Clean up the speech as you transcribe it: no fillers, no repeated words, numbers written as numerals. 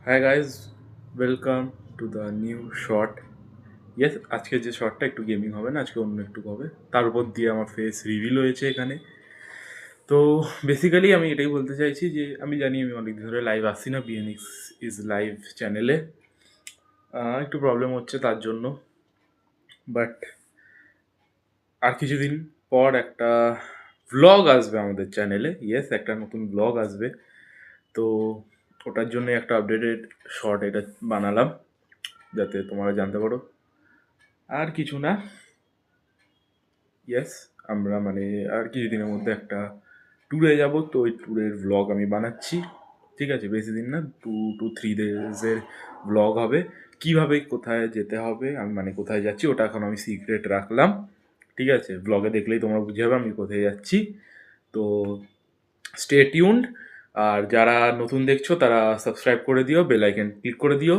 Hi guys, welcome to the new short. Yes, আজকে যে শর্টটা একটু গেমিং হবে না, আজকে অন্য একটু হবে। তার উপর দিয়ে আমার ফেস রিভিল হয়েছে এখানে। তো বেসিক্যালি আমি এটাই বলতে চাইছি যে আমি জানি আমি অনেক দিন ধরে লাইভ আসছি না বিএনএক্স ইজ লাইভ চ্যানেলে। একটু প্রবলেম হচ্ছে তার জন্য। বাট আর কিছুদিন পর একটা ভ্লগ আসবে আমাদের চ্যানেলে। ইয়েস, একটা নতুন ভ্লগ আসবে। তো ওটার জন্য একটা আপডেটেড শর্ট এটা বানালাম, যাতে তোমরা জানতে পারো। আর কিছু না। ইয়েস, আমরা মানে আর কিছুদিনের মধ্যে একটা ট্যুরে যাব, তো ওই ট্যুরের ভ্লগ আমি বানাচ্ছি। ঠিক আছে, বেশি দিন না, 2 to 3 ডেজের ভ্লগ হবে। কিভাবে কোথায় যেতে হবে, আমি মানে কোথায় যাচ্ছি ওটা এখন আমি সিক্রেট রাখলাম। ঠিক আছে, ভ্লগে দেখলেই তোমরা বুঝে যাবে আমি কোথায় যাচ্ছি। তো স্টে টিউনড। আর যারা নতুন দেখছো তারা সাবস্ক্রাইব করে দিও, বেল আইকন ক্লিক করে দিও।